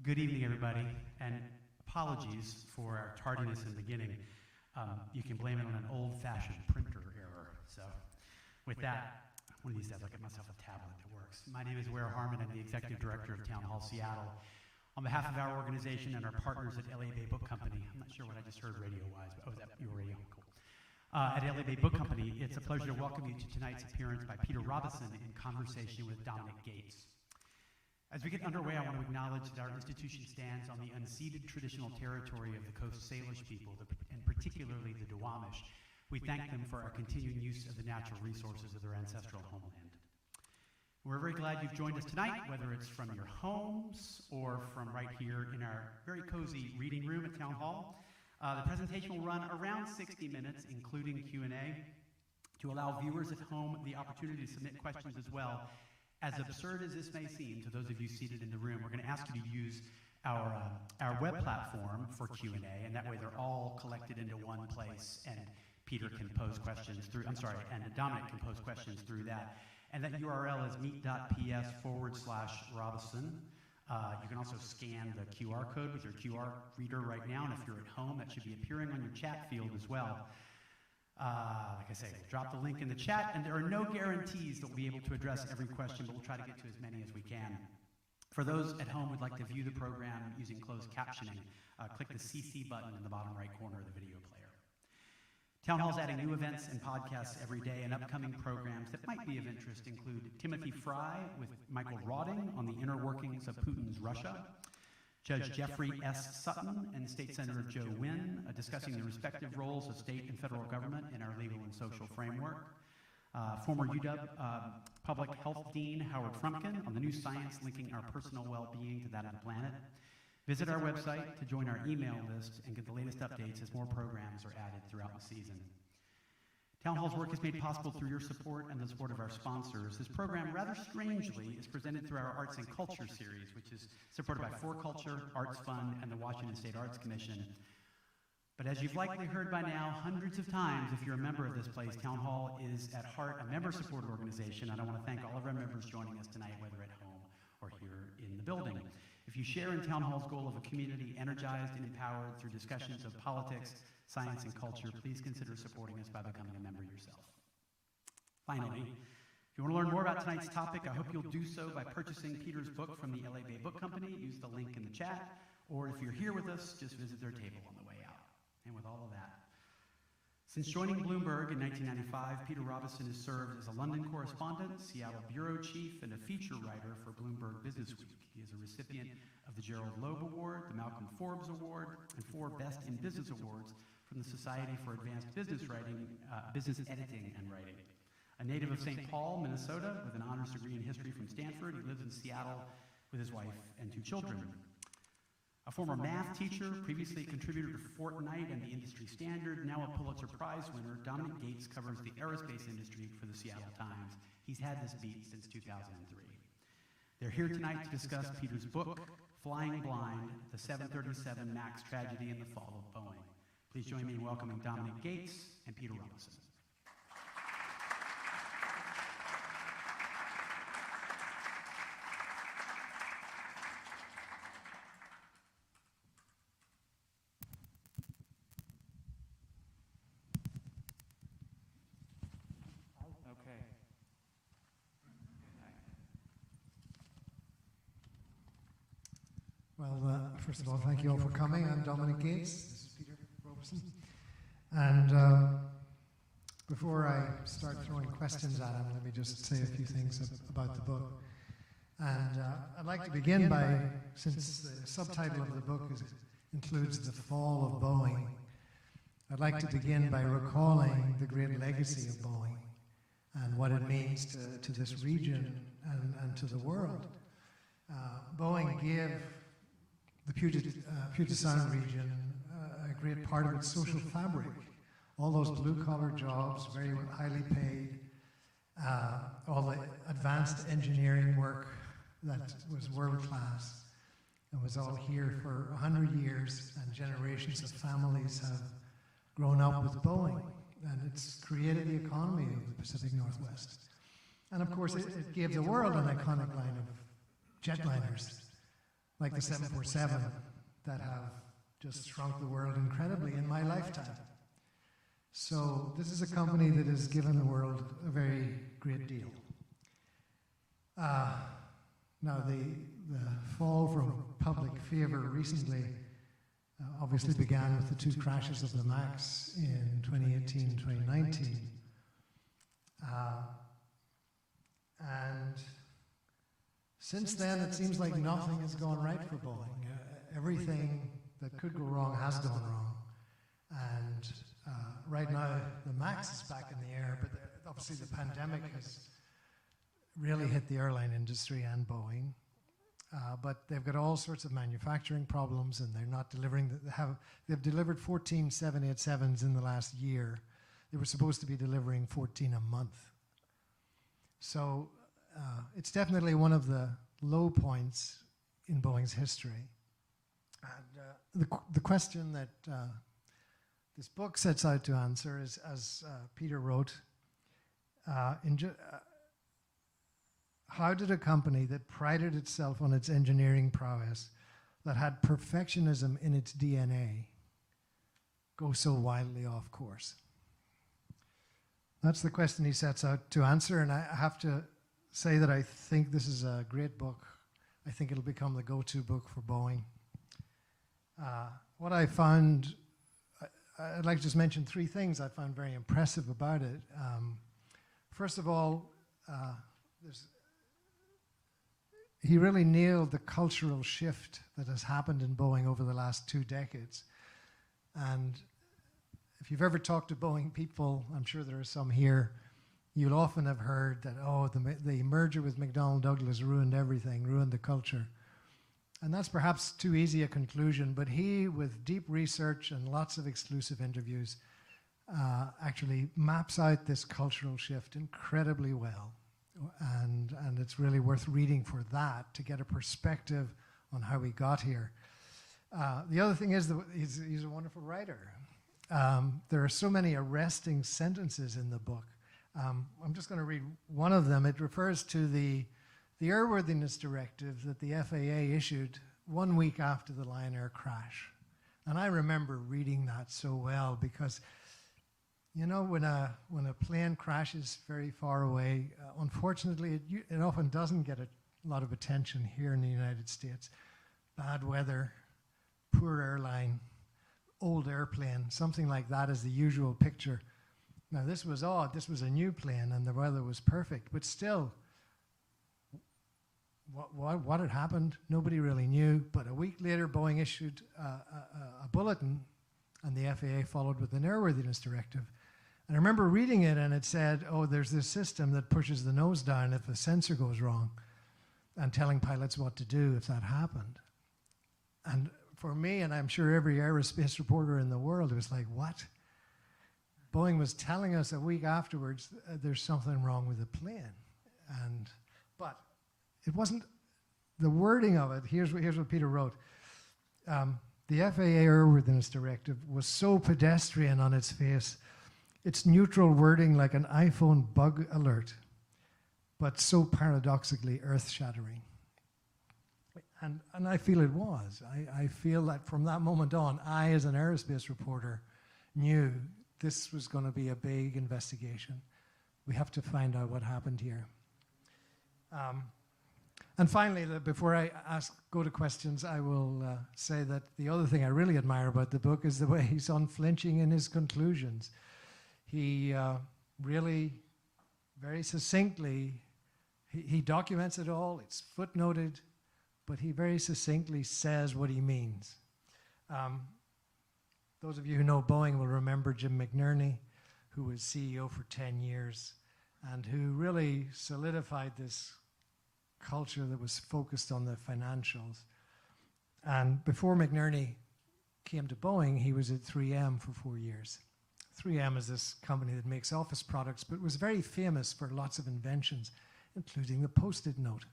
Good evening, everybody, and apologies for our tardiness in the beginning. You can blame it on an old-fashioned printer error. So with that, one of these days I'll get myself a tablet that works. My name is Ware Harmon. I'm the Executive Director of Town Hall Seattle. On behalf of our organization and our partners at LA Bay Book Company, I'm not sure what I just heard radio-wise, but was that your radio? Cool. At LA Bay Book Company, it's a pleasure to welcome you to tonight's appearance by Peter Robison in conversation with Dominic Gates. As we get underway, I want to acknowledge that our institution stands on the unceded traditional territory of the Coast Salish people, and particularly the Duwamish. We thank them for our continuing use of the natural resources of their ancestral homeland. We're very glad you've joined us tonight, whether it's from your homes or from right here in our very cozy reading room at Town Hall. The presentation will run around 60 minutes, including Q&A, to allow viewers at home the opportunity to submit questions as well. As absurd as this may seem to those of you seated in the room, we're going to ask you to use our web platform for Q&A, and that way they're all collected into one place, and Peter can pose questions through, and Dominic can pose questions through that. And that URL is meet.ps/Robison. You can also scan the QR code with your QR reader right now, and if you're at home, that should be appearing on your chat field as well. Like I say, we'll drop the link in the chat, and there are no guarantees that we'll be able to address every question, but we'll try to get to as many as we can. For those at home who'd like to view the program using closed captioning, click the CC button in the bottom right corner of the video player. Town Hall's adding new events and podcasts every day, and upcoming programs that might be of interest include Timothy Fry with Michael Roding on the inner workings of Putin's Russia, Judge Jeffrey S. Sutton and State Senator Joe Wynn discussing the respective roles of state and federal government in our legal and social framework. Former UW Public Health Dean Howard Frumkin on the new science linking our personal well-being to that of the planet. Visit our website to join our email list and get the latest updates as more programs are added throughout the season. Town Hall's work is made possible through your support and the support of our sponsors. This program, rather strangely, is presented through our Arts and Culture series, which is supported by For Culture, Arts Fund, and the Washington State Arts Commission. But as you've likely heard by now hundreds of times, if you're a member of this place, Town Hall is at heart a member-supported organization, and I want to thank all of our members joining us tonight, whether at home or here in the building. If you share in Town Hall's goal of a community energized and empowered through discussions of politics, science, and culture, please consider supporting us by becoming a member yourself. Finally, if you want to learn more about tonight's topic, I hope you'll do so by purchasing Peter's book from the LA Bay Book Company. Use the link in the chat, or if you're here with us, just visit their table on the way out. And with all of that, since joining Bloomberg in 1995, Peter Robison has served as a London correspondent, Seattle bureau chief, and a feature writer for Bloomberg Business Week. He is a recipient of the Gerald Loeb Award, the Malcolm Forbes Award, and 4 Best in Business Awards from the Society for Advanced Business Business Editing and Writing. A native of St. Paul, Minnesota, with an honors degree in history from Stanford, he lives in Seattle with his wife and 2 children. A former math teacher, previously a contributor to Forkner and the Industry Standard, now a Pulitzer Prize winner, Dominic Gates covers the aerospace industry for the Seattle Times. He's had this beat since 2003. They're here tonight to discuss Peter's book, Flying Blind, the 737 MAX tragedy and the fall of Boeing. Please join me in welcoming Dominic Gates and Peter Robison. Well, first of all, thank you all for coming. I'm Dominic Gates. This is Peter Robison. And before I start throwing questions at him, let me just say a few things about the book. And I'd like to begin by, since the subtitle of the book includes the fall of Boeing, I'd like to begin by recalling the great legacy of Boeing and what it means to this region and to the world. Boeing gave the Puget Sound region a great part of its social fabric. All those blue-collar jobs, very highly paid, all the advanced engineering work that was world-class, and was all here for 100 years, and generations of families have grown up with Boeing, and it's created the economy of the Pacific Northwest. And of course, it gave the world an iconic line of jetliners like the 747, that have just shrunk the world incredibly in my lifetime. So this is a company that has given the world a very great deal. Now, the fall from public favor recently obviously began with the two crashes of the Mcas in 2018 and 2019. And since then, it seems like nothing has gone right for Boeing. Everything that could go wrong has gone wrong. And right now, the Max is back in the air, but obviously the pandemic has really hit the airline industry and Boeing. But they've got all sorts of manufacturing problems, and they're not delivering. They've delivered 14 787s in the last year. They were supposed to be delivering 14 a month. So it's definitely one of the low points in Boeing's history. And the question that this book sets out to answer is, as Peter wrote, how did a company that prided itself on its engineering prowess, that had perfectionism in its DNA, go so wildly off course? That's the question he sets out to answer, and I have to say that I think this is a great book. I think it'll become the go-to book for Boeing. What I found, I'd like to just mention three things I found very impressive about it. First of all, he really nailed the cultural shift that has happened in Boeing over the last 2 decades. And if you've ever talked to Boeing people, I'm sure there are some here, you'll often have heard that, oh, the merger with McDonnell Douglas ruined everything, ruined the culture. And that's perhaps too easy a conclusion, but he, with deep research and lots of exclusive interviews, actually maps out this cultural shift incredibly well. And it's really worth reading for that, to get a perspective on how we got here. The other thing is that he's a wonderful writer. There are so many arresting sentences in the book. I'm just going to read one of them. It refers to the airworthiness directive that the FAA issued 1 week after the Lion Air crash. And I remember reading that so well, because you know, when a plane crashes very far away, unfortunately, it often doesn't get a lot of attention here in the United States. Bad weather, poor airline, old airplane, something like that is the usual picture. Now, this was odd. This was a new plane, and the weather was perfect. But still, what had happened, nobody really knew. But a week later, Boeing issued a bulletin, and the FAA followed with an airworthiness directive. And I remember reading it, and it said, oh, there's this system that pushes the nose down if a sensor goes wrong, and telling pilots what to do if that happened. And for me, and I'm sure every aerospace reporter in the world, it was like, what? Boeing was telling us a week afterwards there's something wrong with the plane. But it wasn't, the wording of it, here's what Peter wrote. The FAA airworthiness directive was so pedestrian on its face, its neutral wording like an iPhone bug alert, but so paradoxically earth-shattering. And I feel it was. I feel that from that moment on, I, as an aerospace reporter, knew this was going to be a big investigation. We have to find out what happened here. And finally, before I go to questions, I will say that the other thing I really admire about the book is the way he's unflinching in his conclusions. He really, very succinctly, he documents it all, it's footnoted, but he very succinctly says what he means. Those of you who know Boeing will remember Jim McNerney, who was CEO for 10 years, and who really solidified this culture that was focused on the financials. And before McNerney came to Boeing, he was at 3M for 4 years. 3M is this company that makes office products, but was very famous for lots of inventions, including the Post-it note.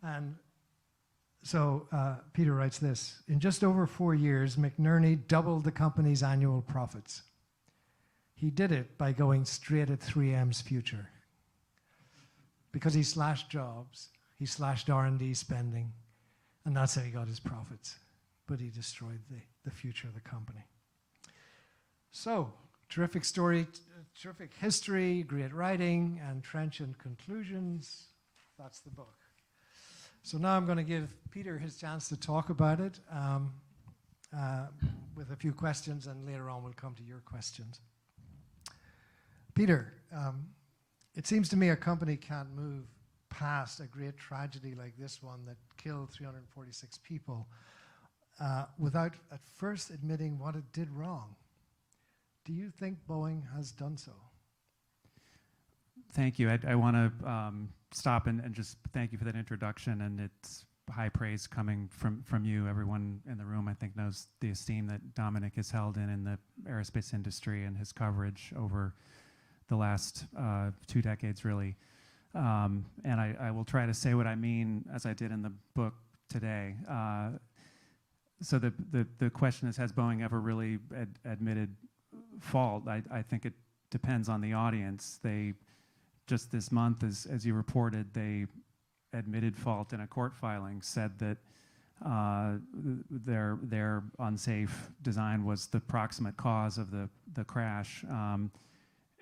And so Peter writes this: in just over 4 years, McNerney doubled the company's annual profits. He did it by going straight at 3M's future. Because he slashed jobs, he slashed R&D spending, And that's how he got his profits. But he destroyed the future of the company. So, terrific story, terrific history, great writing, and trenchant conclusions. That's the book. So now I'm going to give Peter his chance to talk about it with a few questions, and later on we'll come to your questions. Peter, it seems to me a company can't move past a great tragedy like this one that killed 346 people without at first admitting what it did wrong. Do you think Boeing has done so? Thank you. I want to stop and just thank you for that introduction, and it's high praise coming from you. Everyone in the room, I think, knows the esteem that Dominic has held in the aerospace industry and his coverage over the last 2 decades, really. And I will try to say what I mean as I did in the book today. So the question is, has Boeing ever really admitted fault? I think it depends on the audience. They just this month, as you reported, they admitted fault in a court filing, said that their unsafe design was the proximate cause of the crash.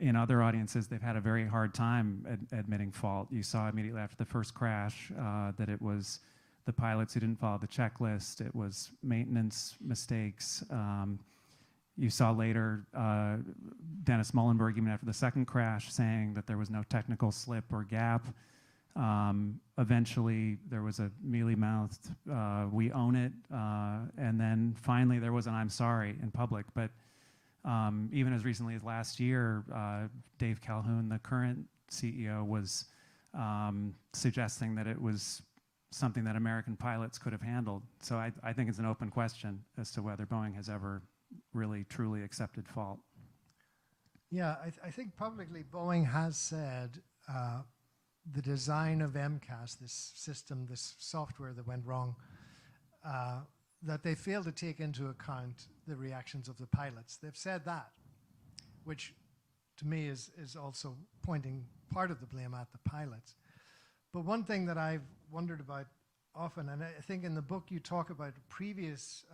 In other audiences, they've had a very hard time admitting fault. You saw immediately after the first crash that it was the pilots who didn't follow the checklist. It was maintenance mistakes. You saw later Dennis Muhlenberg, even after the second crash, saying that there was no technical slip or gap. Eventually, there was a mealy-mouthed, we own it, and then finally there was an I'm sorry in public. But even as recently as last year, Dave Calhoun, the current CEO, was suggesting that it was something that American pilots could have handled. So I think it's an open question as to whether Boeing has ever really, truly accepted fault. Yeah, I think publicly Boeing has said the design of Mcas, this system, this software that went wrong, that they failed to take into account the reactions of the pilots. They've said that, which to me is also pointing part of the blame at the pilots. But one thing that I've wondered about often, and I think in the book you talk about a previous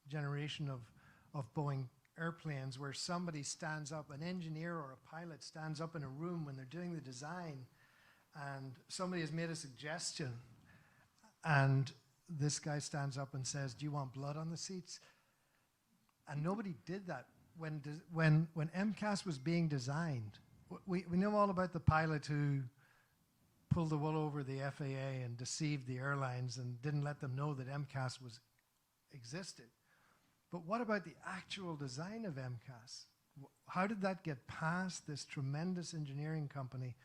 generation of Boeing airplanes where somebody stands up, an engineer or a pilot stands up in a room when they're doing the design, and somebody has made a suggestion, and this guy stands up and says, "Do you want blood on the seats?" And nobody did that. When MCAS was being designed, we know all about the pilot who pulled the wool over the FAA and deceived the airlines and didn't let them know that MCAS existed. But what about the actual design of MCAS? How did that get past this tremendous engineering company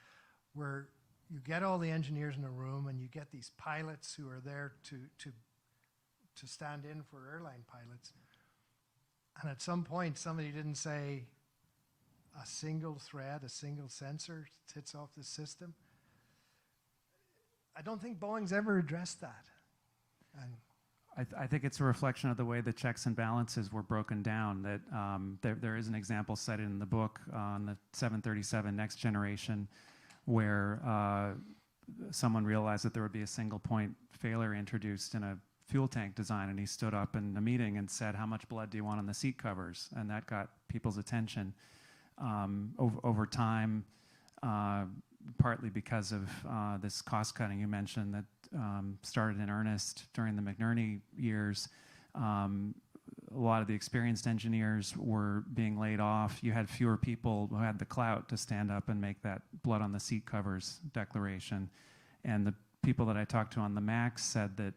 where you get all the engineers in a room and you get these pilots who are there to stand in for airline pilots? And at some point, somebody didn't say a single thread, a single sensor hits off the system. I don't think Boeing's ever addressed that. And I think it's a reflection of the way the checks and balances were broken down. That there is an example cited in the book on the 737 next generation where someone realized that there would be a single point failure introduced in a fuel tank design, and he stood up in a meeting and said, "How much blood do you want on the seat covers?" And that got people's attention. Over time, partly because of this cost cutting you mentioned that started in earnest during the McNerney years, a lot of the experienced engineers were being laid off. You had fewer people who had the clout to stand up and make that blood on the seat covers declaration. And the people that I talked to on the Mcas said that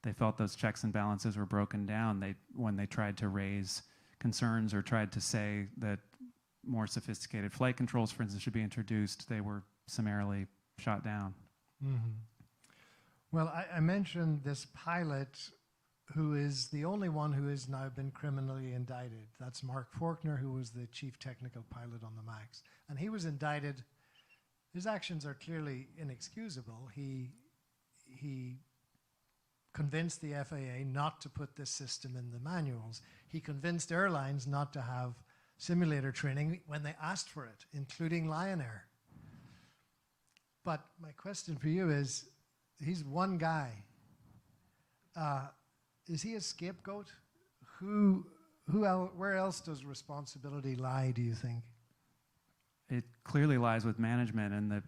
they felt those checks and balances were broken down. When they tried to raise concerns or tried to say that more sophisticated flight controls, for instance, should be introduced, they were summarily shot down. Mm-hmm. Well, I mentioned this pilot who is the only one who has now been criminally indicted. That's Mark Forkner, who was the chief technical pilot on the Mcas. And he was indicted. His actions are clearly inexcusable. He convinced the FAA not to put this system in the manuals. He convinced airlines not to have simulator training when they asked for it, including Lion Air. But my question for you is, he's one guy. is he a scapegoat? Where else does responsibility lie, do you think? It clearly lies with management, and the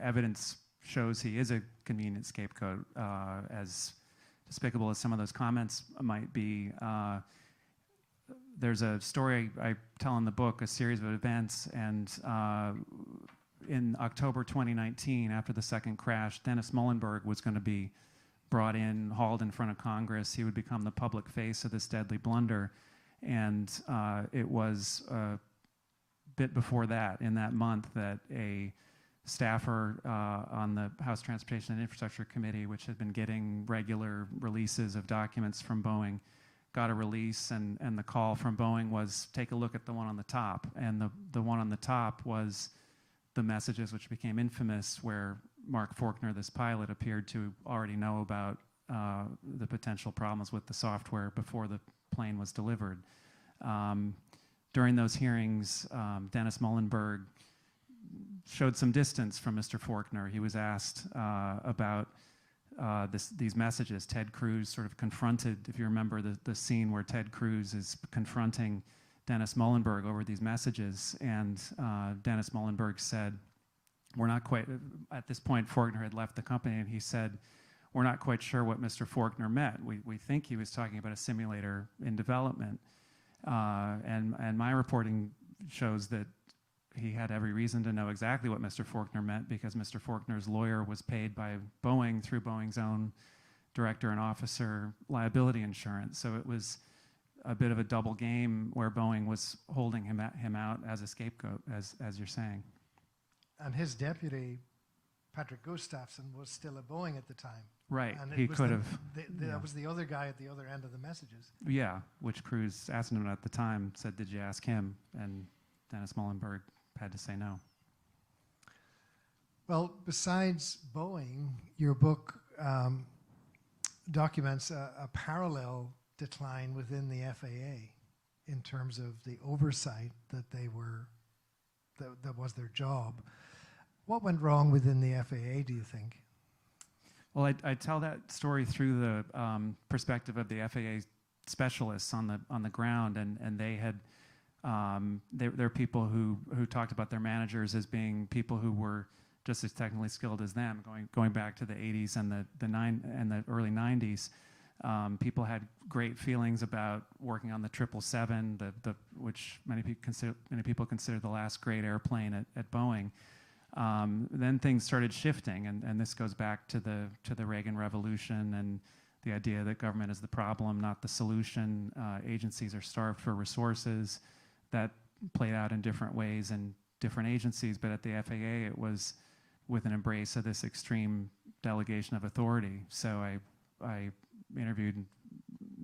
evidence shows he is a convenient scapegoat. As despicable as some of those comments might be, there's a story I tell in the book, a series of events, and in October 2019, after the second crash, Dennis Muhlenberg was going to be brought in, hauled in front of Congress. He would become the public face of this deadly blunder. And it was a bit before that, in that month, that a staffer on the House Transportation and Infrastructure Committee, which had been getting regular releases of documents from Boeing, got a release, and the call from Boeing was, take a look at the one on the top. And the one on the top was the messages which became infamous, where Mark Forkner, this pilot, appeared to already know about the potential problems with the software before the plane was delivered. During those hearings, Dennis Muhlenberg showed some distance from Mr. Forkner. He was asked about these messages. Ted Cruz sort of confronted, if you remember the scene where Ted Cruz is confronting Dennis Muhlenberg over these messages, and Dennis Muhlenberg said, we're not quite, at this point Forkner had left the company, and he said, we're not quite sure what Mr. Forkner meant. We think he was talking about a simulator in development. And my reporting shows that he had every reason to know exactly what Mr. Forkner meant, because Mr. Forkner's lawyer was paid by Boeing through Boeing's own director and officer liability insurance. So it was a bit of a double game where Boeing was holding him out as a scapegoat, as you're saying. And his deputy, Patrick Gustafson, was still at Boeing at the time. Right, And he could have. That was the other guy at the other end of the messages. Yeah, which Cruz asked him at the time, said, did you ask him? And Dennis Muhlenberg had to say no. Well, besides Boeing, your book documents a parallel decline within the FAA in terms of the oversight that that was their job. What went wrong within the FAA, do you think? Well, I tell that story through the perspective of the FAA specialists on the ground, and they had they're people who talked about their managers as being people who were just as technically skilled as them. Going back to the 80s and the early 90s, people had great feelings about working on the 777, which many people consider the last great airplane at Boeing. Then things started shifting, and this goes back to the Reagan Revolution and the idea that government is the problem, not the solution. Agencies are starved for resources. That played out in different ways in different agencies, but at the FAA it was with an embrace of this extreme delegation of authority. So I interviewed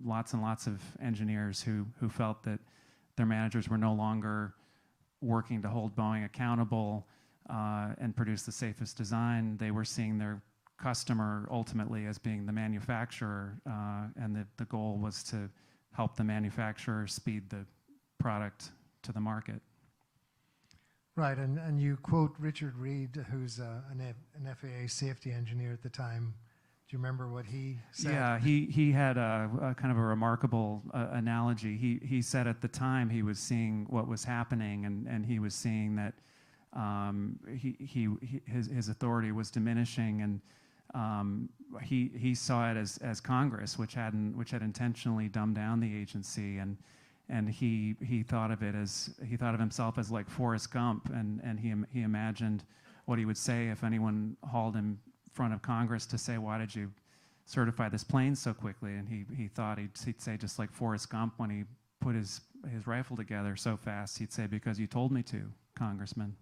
lots and lots of engineers who felt that their managers were no longer working to hold Boeing accountable and produce the safest design. They were seeing their customer ultimately as being the manufacturer, and the goal was to help the manufacturer speed the product to the market. Right, and you quote Richard Reed, who's an FAA safety engineer at the time. Do you remember what he said? Yeah, he had a kind of a remarkable analogy. He said at the time he was seeing what was happening, and he was seeing that his authority was diminishing, and he saw it as Congress, which had intentionally dumbed down the agency, and he thought of himself as like Forrest Gump, and he imagined what he would say if anyone hauled him in front of Congress to say, why did you certify this plane so quickly? And he thought he'd say, just like Forrest Gump when he put his rifle together so fast, he'd say, because you told me to, Congressman.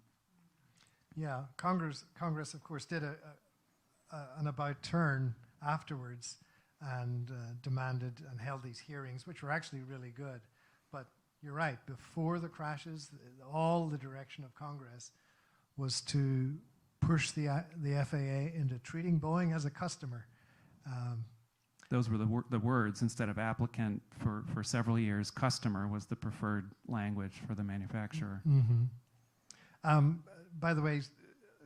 Yeah, Congress of course did an about turn afterwards, and demanded and held these hearings, which were actually really good. But you're right, before the crashes, all the direction of Congress was to push the FAA into treating Boeing as a customer. Those were the words. Instead of applicant for several years, customer was the preferred language for the manufacturer. Mm-hmm. By the way,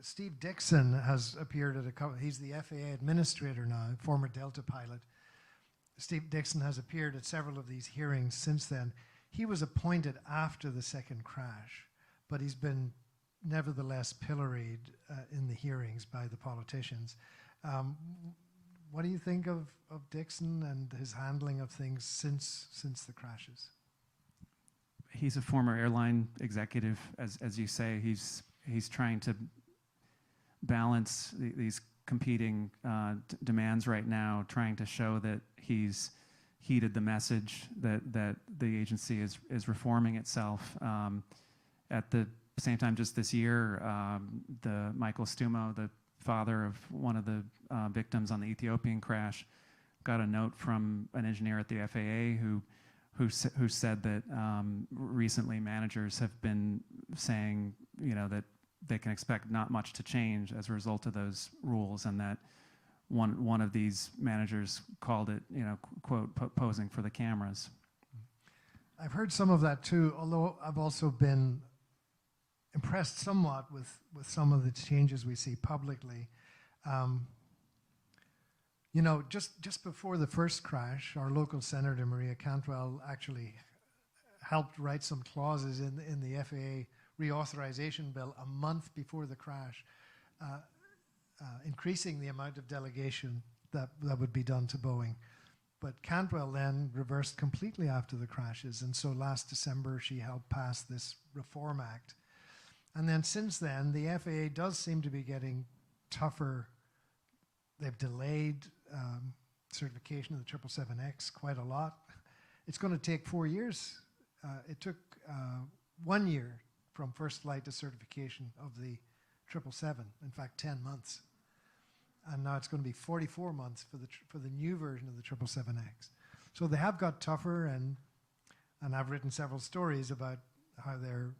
Steve Dixon has appeared at he's the FAA administrator now, former Delta pilot. Steve Dixon has appeared at several of these hearings since then. He was appointed after the second crash, but he's been nevertheless pilloried in the hearings by the politicians. What do you think of Dixon and his handling of things since the crashes? He's a former airline executive, as you say. He's trying to balance these competing demands right now, trying to show that he's heeded the message that the agency is reforming itself. At the same time, just this year, the Michael Stumo, the father of one of the victims on the Ethiopian crash, got a note from an engineer at the FAA who said that recently managers have been saying, that they can expect not much to change as a result of those rules, and that one of these managers called it, quote, posing for the cameras. I've heard some of that too, although I've also been impressed somewhat with some of the changes we see publicly. Just before the first crash, our local senator, Maria Cantwell, actually helped write some clauses in the FAA reauthorization bill a month before the crash, increasing the amount of delegation that would be done to Boeing. But Cantwell then reversed completely after the crashes, and so last December she helped pass this Reform Act. And then since then, the FAA does seem to be getting tougher. They've delayed certification of the 777X quite a lot. It's going to take 4 years. It took 1 year from first flight to certification of the 777, in fact 10 months. And now it's going to be 44 months for the new version of the 777X. So they have got tougher, and I've written several stories about how they're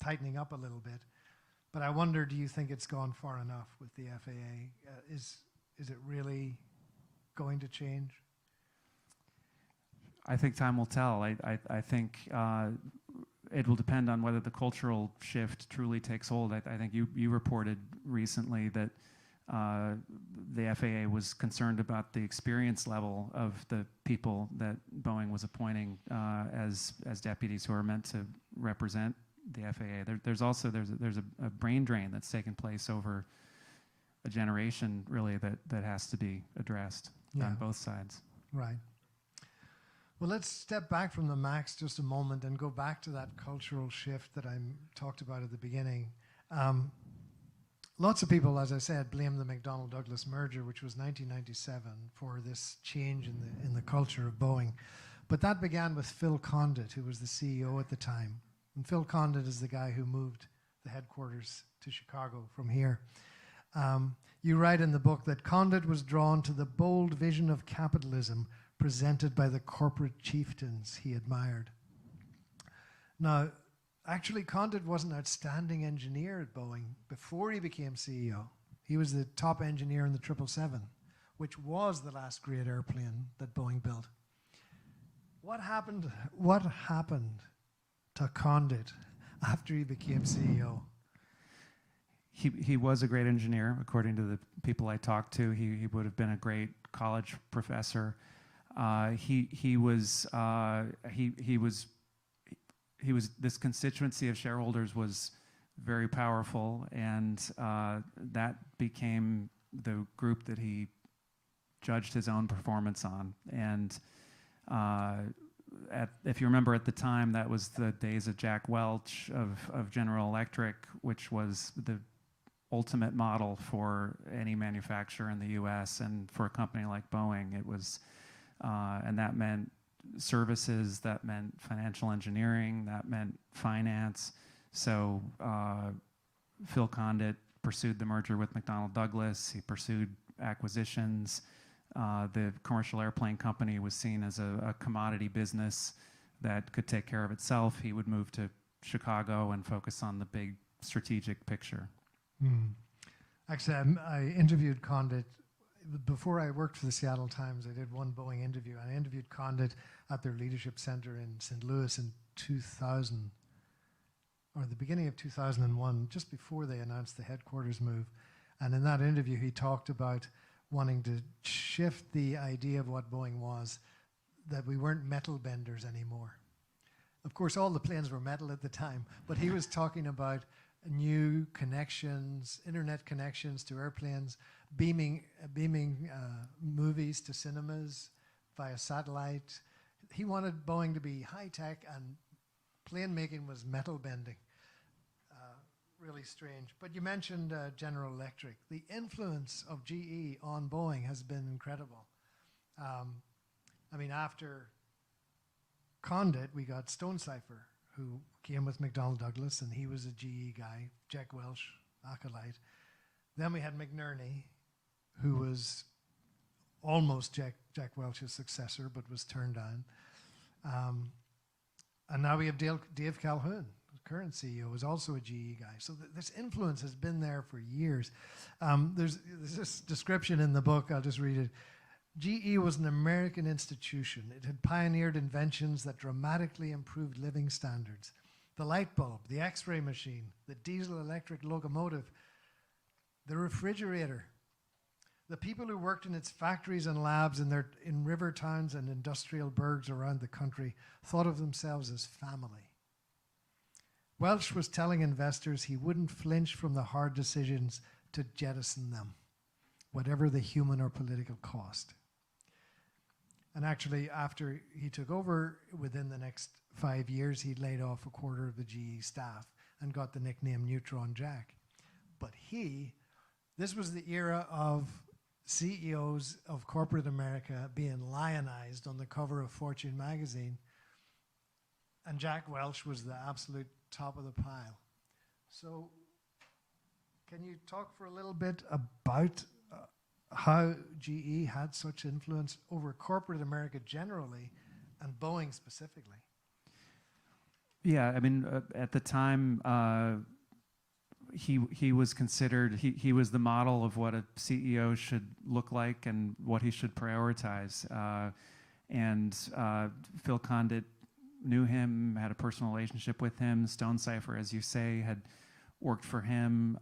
tightening up a little bit. But I wonder, do you think it's gone far enough with the FAA? Is it really going to change? I think time will tell. I think it will depend on whether the cultural shift truly takes hold. I think you reported recently that the FAA was concerned about the experience level of the people that Boeing was appointing as deputies who are meant to represent the FAA. There's a brain drain that's taken place over a generation, really, that has to be addressed on both sides. Right. Well, let's step back from the MAX just a moment and go back to that cultural shift that I talked about at the beginning. Lots of people, as I said, blame the McDonnell-Douglas merger, which was 1997, for this change in the culture of Boeing. But that began with Phil Condit, who was the CEO at the time. And Phil Condit is the guy who moved the headquarters to Chicago from here. You write in the book that Condit was drawn to the bold vision of capitalism presented by the corporate chieftains he admired. Now, actually, Condit was an outstanding engineer at Boeing before he became CEO. He was the top engineer in the 777, which was the last great airplane that Boeing built. What happened to Condit after he became CEO? He was a great engineer, according to the people I talked to. He would have been a great college professor. He was this constituency of shareholders was very powerful, and that became the group that he judged his own performance on. And if you remember, at the time, that was the days of Jack Welch of General Electric, which was the ultimate model for any manufacturer in the U.S. and for a company like Boeing. It was, and that meant services, that meant financial engineering, that meant finance. So Phil Condit pursued the merger with McDonnell Douglas. He pursued acquisitions. The commercial airplane company was seen as a commodity business that could take care of itself. He would move to Chicago and focus on the big strategic picture. Actually, I interviewed Condit before I worked for the Seattle Times. I did one Boeing interview, and I interviewed Condit at their leadership center in St. Louis in 2000, or the beginning of 2001, just before they announced the headquarters move. And in that interview, he talked about wanting to shift the idea of what Boeing was, that we weren't metal benders anymore. Of course, all the planes were metal at the time, but he was talking about new connections, internet connections to airplanes, beaming movies to cinemas via satellite. He wanted Boeing to be high-tech, and plane making was metal bending. Really strange. But you mentioned General Electric. The influence of GE on Boeing has been incredible. I mean, after Condit, we got Stonecipher, who came with McDonnell Douglas, and he was a GE guy, Jack Welch, acolyte. Then we had McNerney, who was almost Jack Welch's successor, but was turned down. And now we have Dave Calhoun, the current CEO, is also a GE guy. So this influence has been there for years. There's this description in the book, I'll just read it. GE was an American institution. It had pioneered inventions that dramatically improved living standards. The light bulb, the X-ray machine, the diesel-electric locomotive, the refrigerator. The people who worked in its factories and labs in river towns and industrial burgs around the country thought of themselves as family. Welch was telling investors he wouldn't flinch from the hard decisions to jettison them, whatever the human or political cost. And actually, after he took over, within the next 5 years, he laid off a quarter of the GE staff and got the nickname Neutron Jack. But this was the era of CEOs of corporate America being lionized on the cover of Fortune magazine. And Jack Welch was the absolute top of the pile. So can you talk for a little bit about how GE had such influence over corporate America generally and Boeing specifically? Yeah, I mean, at the time, he was considered, he was the model of what a CEO should look like and what he should prioritize. And Phil Condit knew him, had a personal relationship with him. Stonecipher, as you say, had worked for him,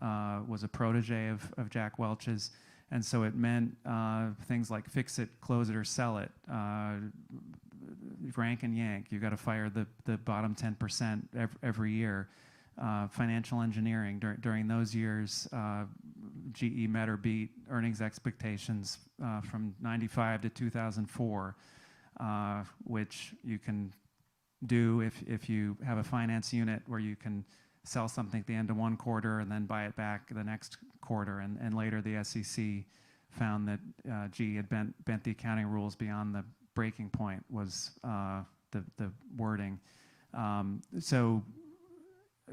was a protege of Jack Welch's. And so it meant things like fix it, close it, or sell it. Rank and yank, you got to fire the bottom 10% every year. Financial engineering, during those years, GE met or beat earnings expectations from 95 to 2004, which you can do if you have a finance unit where you can sell something at the end of one quarter and then buy it back the next quarter. And later the SEC found that GE had bent the accounting rules beyond the breaking point, was the wording. So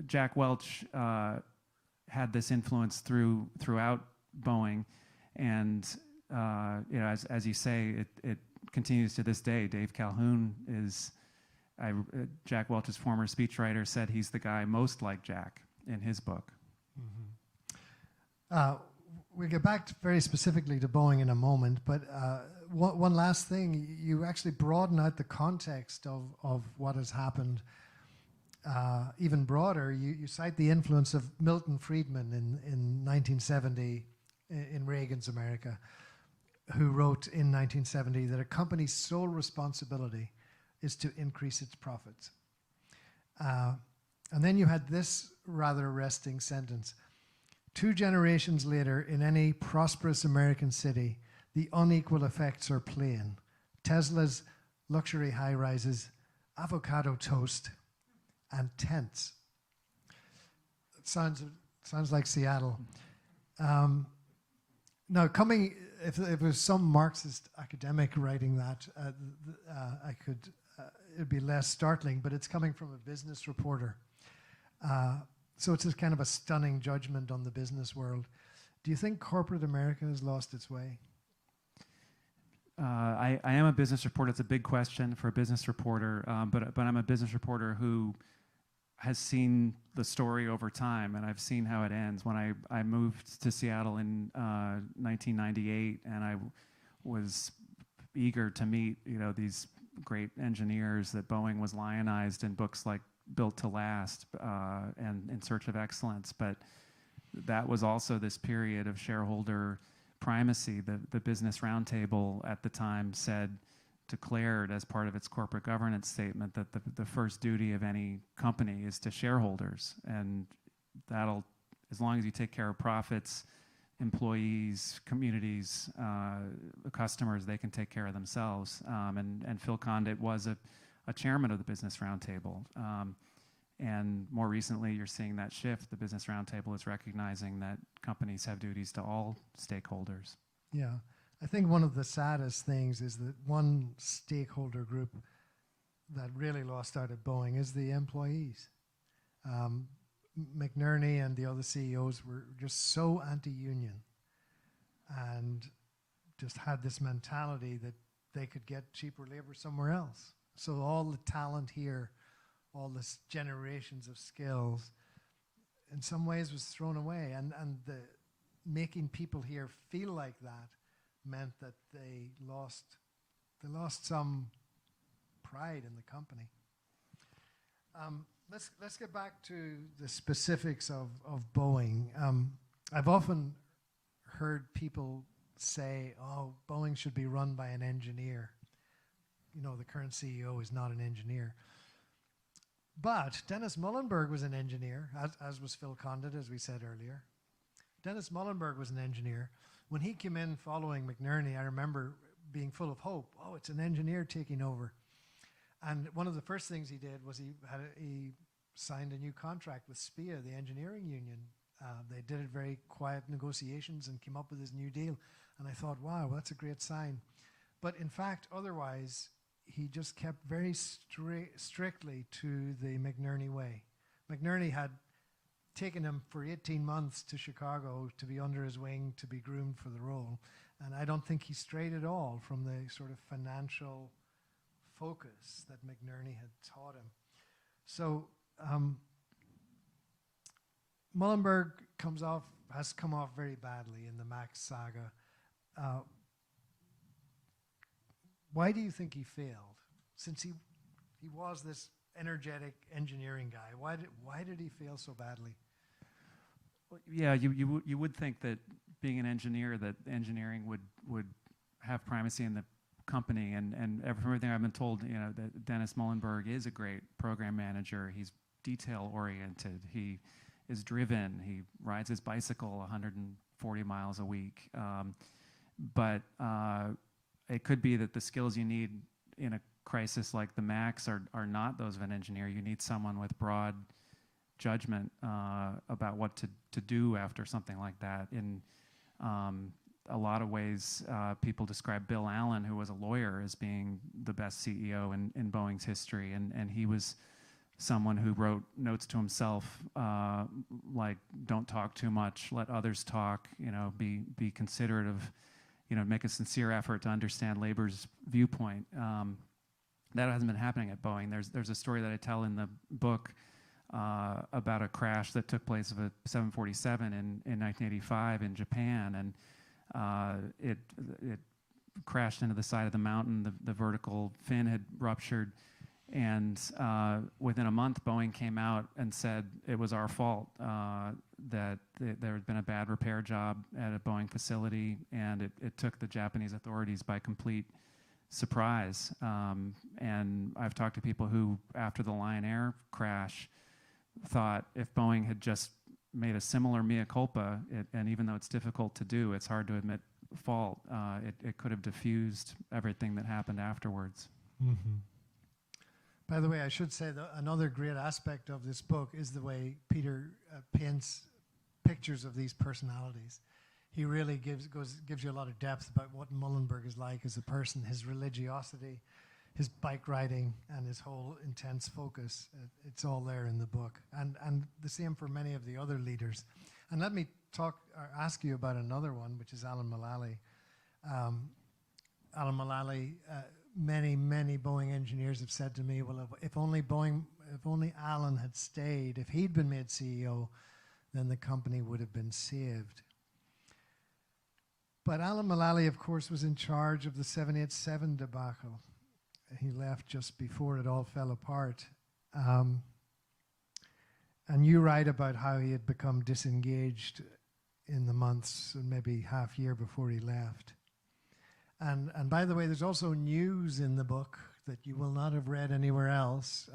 Jack Welch had this influence throughout Boeing, and as you say, it continues to this day. Dave Calhoun is Jack Welch's former speechwriter, said he's the guy most like Jack in his book. Mm-hmm. We'll get back very specifically to Boeing in a moment, but one last thing, you actually broaden out the context of what has happened even broader. You cite the influence of Milton Friedman in 1970 in Reagan's America, who wrote in 1970 that a company's sole responsibility is to increase its profits. And then you had this rather arresting sentence. 2 generations later, in any prosperous American city, the unequal effects are plain. Tesla's luxury high-rises, avocado toast, and tents. It sounds like Seattle. Now, if it was some Marxist academic writing that, it'd be less startling, but it's coming from a business reporter. So it's just kind of a stunning judgment on the business world. Do you think corporate America has lost its way? I am a business reporter. It's a big question for a business reporter, but I'm a business reporter who has seen the story over time, and I've seen how it ends. When I moved to Seattle in 1998, and I was eager to meet these great engineers that Boeing was lionized in books like Built to Last and In Search of Excellence, but that was also this period of shareholder primacy. The Business Roundtable at the time declared as part of its corporate governance statement that the first duty of any company is to shareholders, and that'll, as long as you take care of profits, employees, communities, customers, they can take care of themselves. And Phil Condit was a chairman of the Business Roundtable. And more recently, you're seeing that shift. The Business Roundtable is recognizing that companies have duties to all stakeholders. Yeah. I think one of the saddest things is that one stakeholder group that really lost out at Boeing is the employees. McNerney and the other CEOs were just so anti-union and just had this mentality that they could get cheaper labor somewhere else. So all the talent here, all this generations of skills, in some ways was thrown away. And the making people here feel like that meant that they lost some pride in the company. Let's get back to the specifics of Boeing. I've often heard people say, oh, Boeing should be run by an engineer. You know, the current CEO is not an engineer. But Dennis Muhlenberg was an engineer, as was Phil Condit, as we said earlier. Dennis Muhlenberg was an engineer. When he came in following McNerney, I remember being full of hope. Oh, it's an engineer taking over. And one of the first things he did was he signed a new contract with SPIA, the engineering union. They did it very quiet negotiations and came up with this new deal. And I thought, wow, that's a great sign. But in fact, otherwise, he just kept very strictly to the McNerney way. McNerney had taken him for 18 months to Chicago to be under his wing, to be groomed for the role. And I don't think he strayed at all from the sort of financial focus that McNerney had taught him. So Muhlenberg has come off very badly in the Max saga. Why do you think he failed? Since he was this energetic engineering guy, why did he fail so badly? Well, yeah, you would think that being an engineer, that engineering would have primacy in the company, and from everything I've been told, you know, that Dennis Muhlenberg is a great program manager. He's detail oriented. He is driven. He rides his bicycle 140 miles a week. But it could be that the skills you need in a crisis like the Max are not those of an engineer. You need someone with broad judgment about what to do after something like that. In a lot of ways, people describe Bill Allen, who was a lawyer, as being the best CEO in Boeing's history, and he was someone who wrote notes to himself like, don't talk too much, let others talk, you know, be considerate of, you know, make a sincere effort to understand labor's viewpoint. That hasn't been happening at Boeing. There's a story that I tell in the book about a crash that took place of a 747 in 1985 in Japan, and it crashed into the side of the mountain. The vertical fin had ruptured, and within a month, Boeing came out and said it was our fault, that there had been a bad repair job at a Boeing facility, and it took the Japanese authorities by complete surprise. And I've talked to people who, after the Lion Air crash, thought if Boeing had just made a similar mea culpa, and even though it's difficult to do, it's hard to admit fault, it could have diffused everything that happened afterwards. Mm-hmm. By the way, I should say that another great aspect of this book is the way Peter paints pictures of these personalities. He really gives you a lot of depth about what Muhlenberg is like as a person, his religiosity, his bike riding, and his whole intense focus. It's all there in the book, and the same for many of the other leaders. And let me ask you about another one, which is Alan Mulally. Alan Mulally, many Boeing engineers have said to me, well, if only Alan had stayed, if he'd been made CEO, then the company would have been saved. But Alan Mulally, of course, was in charge of the 787 debacle. He left just before it all fell apart. And you write about how he had become disengaged in the months and maybe half year before he left. And by the way, there's also news in the book that you will not have read anywhere else.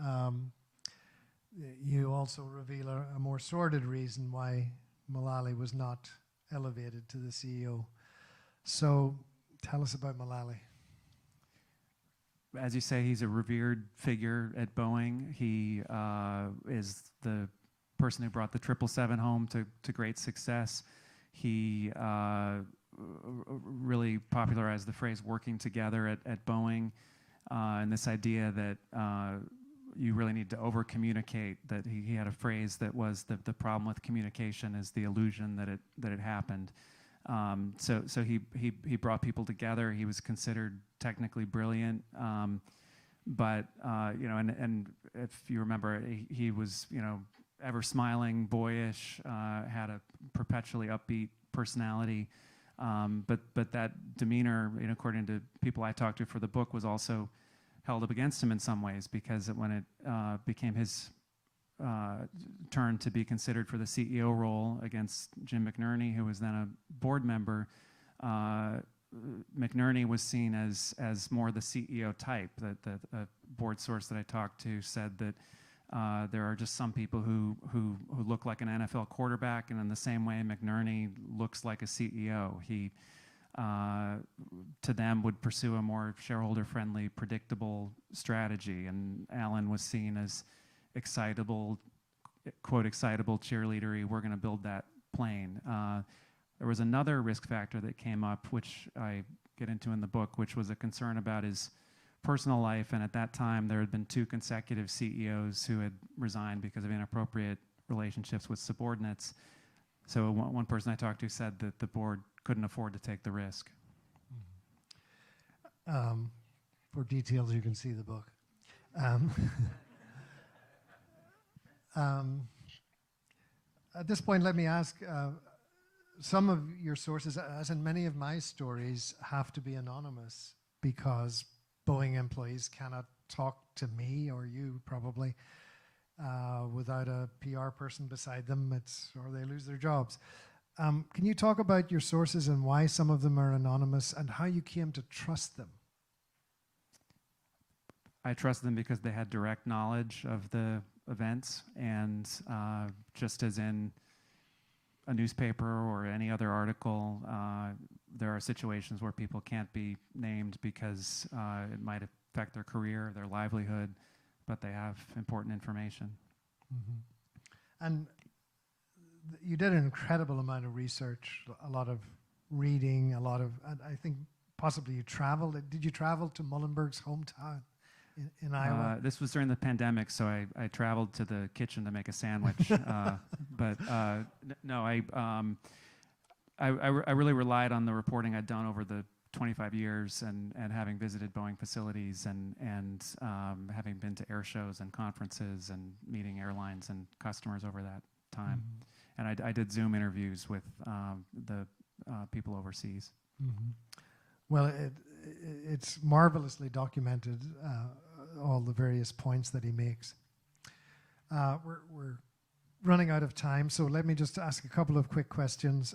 You also reveal a more sordid reason why Mullally was not elevated to the CEO. So tell us about Mullally. As you say, he's a revered figure at Boeing. He is the person who brought the 777 home to great success. He really popularized the phrase working together at Boeing, and this idea that you really need to over-communicate, that he had a phrase that was the problem with communication is the illusion that it happened. So he brought people together. He was considered technically brilliant, but and if you remember, he was ever smiling, boyish, had a perpetually upbeat personality, but that demeanor, according to people I talked to for the book, was also held up against him in some ways, because when it became his turn to be considered for the CEO role against Jim McNerney, who was then a board member, McNerney was seen as more the CEO type. That a board source that I talked to said that there are just some people who look like an NFL quarterback, and in the same way McNerney looks like a CEO. He to them would pursue a more shareholder-friendly, predictable strategy, and Alan was seen as excitable, quote, excitable, cheerleadery, we're going to build that plane. There was another risk factor that came up, which I get into in the book, which was a concern about his personal life, and at that time there had been 2 consecutive CEOs who had resigned because of inappropriate relationships with subordinates. So one person I talked to said that the board couldn't afford to take the risk. For details, you can see the book. At this point, let me ask, some of your sources, as in many of my stories, have to be anonymous because Boeing employees cannot talk to me or you probably without a PR person beside them, or they lose their jobs. Can you talk about your sources and why some of them are anonymous and how you came to trust them? I trust them because they had direct knowledge of the events, and just as in a newspaper or any other article, there are situations where people can't be named because it might affect their career, their livelihood, but they have important information. Mm-hmm. And you did an incredible amount of research, a lot of reading, and I think possibly you traveled. Did you travel to Muhlenberg's hometown in Iowa? This was during the pandemic, so I traveled to the kitchen to make a sandwich. No, I really relied on the reporting I'd done over the 25 years and having visited Boeing facilities and having been to air shows and conferences and meeting airlines and customers over that time. Mm-hmm. And I did Zoom interviews with the people overseas. Mm-hmm. Well, it's marvelously documented, all the various points that he makes. We're running out of time, so let me just ask a couple of quick questions.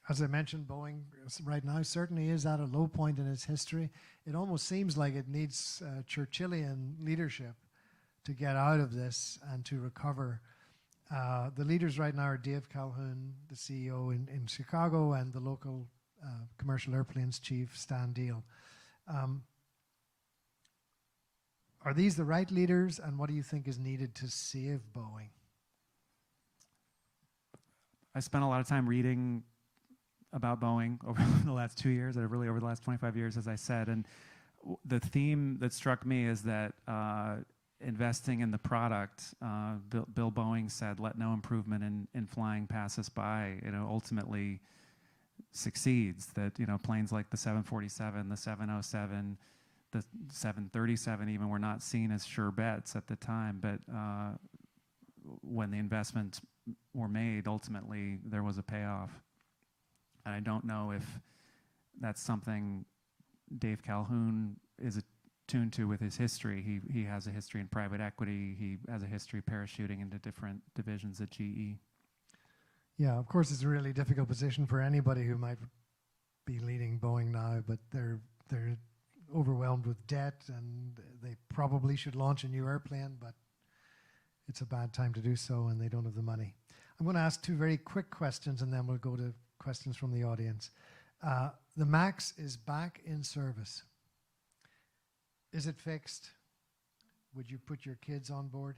As I mentioned, Boeing right now certainly is at a low point in its history. It almost seems like it needs Churchillian leadership to get out of this and to recover. The leaders right now are Dave Calhoun, the CEO in Chicago, and the local commercial airplanes chief, Stan Deal. Are these the right leaders, and what do you think is needed to save Boeing? I spent a lot of time reading about Boeing over the last 2 years, and really over the last 25 years, as I said. And the theme that struck me is that investing in the product, Bill Boeing said, let no improvement in flying pass us by, ultimately succeeds. That, planes like the 747, the 707, the 737 even were not seen as sure bets at the time, but when the investments were made, ultimately there was a payoff. And I don't know if that's something Dave Calhoun is attuned to with his history. He has a history in private equity. He has a history parachuting into different divisions at GE. Yeah, of course, it's a really difficult position for anybody who might be leading Boeing now, but they're overwhelmed with debt, and they probably should launch a new airplane, but it's a bad time to do so, and they don't have the money. I'm going to ask two very quick questions, and then we'll go to questions from the audience. The MAX is back in service. Is it fixed? Would you put your kids on board?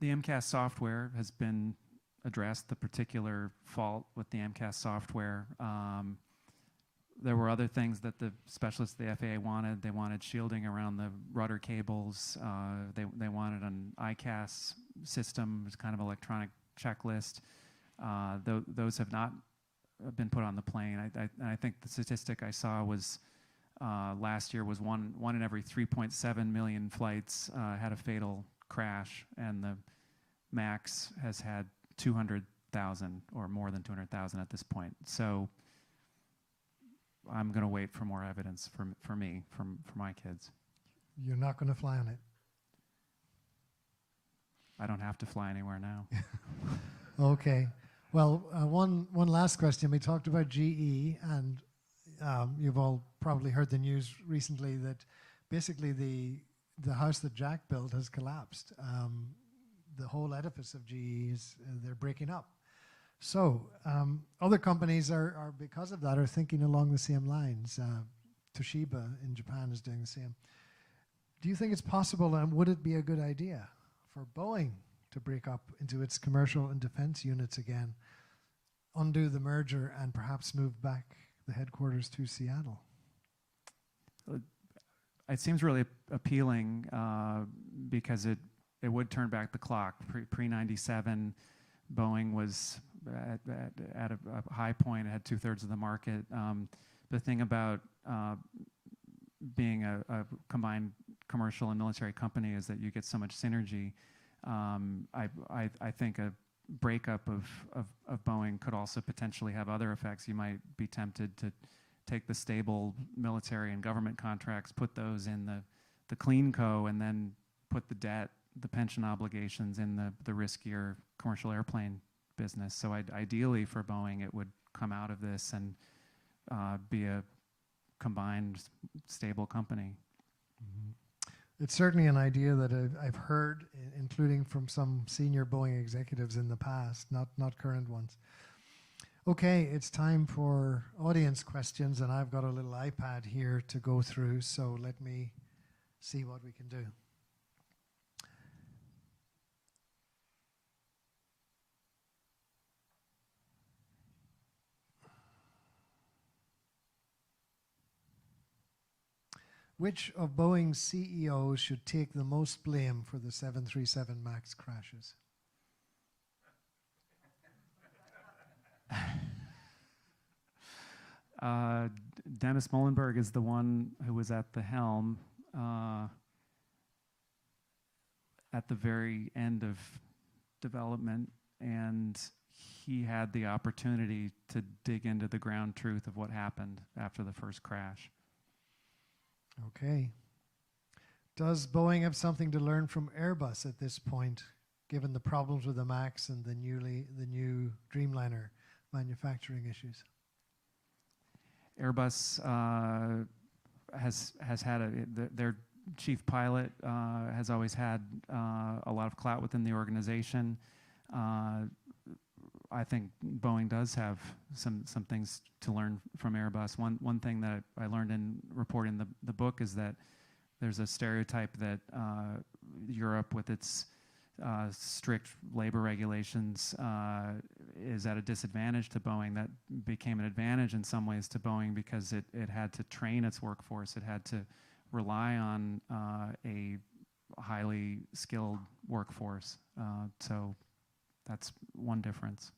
The Mcas software has been addressed, the particular fault with the Mcas software. There were other things that the specialists of the FAA wanted. They wanted shielding around the rudder cables. They wanted an ICAS system, it's kind of electronic checklist. Those have not been put on the plane. I think the statistic I saw was last year was one in every 3.7 million flights had a fatal crash, and the MAX has had 200,000 or more than 200,000 at this point. So I'm going to wait for more evidence for my kids. You're not going to fly on it? I don't have to fly anywhere now. Okay. Well, one last question. We talked about GE, and you've all probably heard the news recently that basically the house that Jack built has collapsed. The whole edifice of GE is they're breaking up. So other companies are because of that are thinking along the same lines. Toshiba in Japan is doing the same. Do you think it's possible, and would it be a good idea for Boeing to break up into its commercial and defense units again, undo the merger, and perhaps move back the headquarters to Seattle? It seems really appealing because it would turn back the clock. Pre-97, Boeing was at a high point. It had 2/3 of the market. The thing about being a combined commercial and military company is that you get so much synergy. I think a breakup of Boeing could also potentially have other effects. You might be tempted to take the stable military and government contracts, put those in the clean co, and then put the debt, the pension obligations in the riskier commercial airplane business. So ideally for Boeing, it would come out of this and be a combined, stable company. Mm-hmm. It's certainly an idea that I've heard, including from some senior Boeing executives in the past, not current ones. Okay, it's time for audience questions, and I've got a little iPad here to go through, so let me see what we can do. Which of Boeing's CEOs should take the most blame for the 737 MAX crashes? Dennis Muhlenberg is the one who was at the helm at the very end of development, and he had the opportunity to dig into the ground truth of what happened after the first crash. Okay. Does Boeing have something to learn from Airbus at this point, given the problems with the MAX and the new Dreamliner manufacturing issues? Airbus has had their chief pilot has always had a lot of clout within the organization. I think Boeing does have some things to learn from Airbus. One thing that I learned in reporting the book is that there's a stereotype that Europe, with its strict labor regulations, is at a disadvantage to Boeing. That became an advantage in some ways to Boeing because it had to train its workforce. It had to rely on a highly skilled workforce. So that's one difference.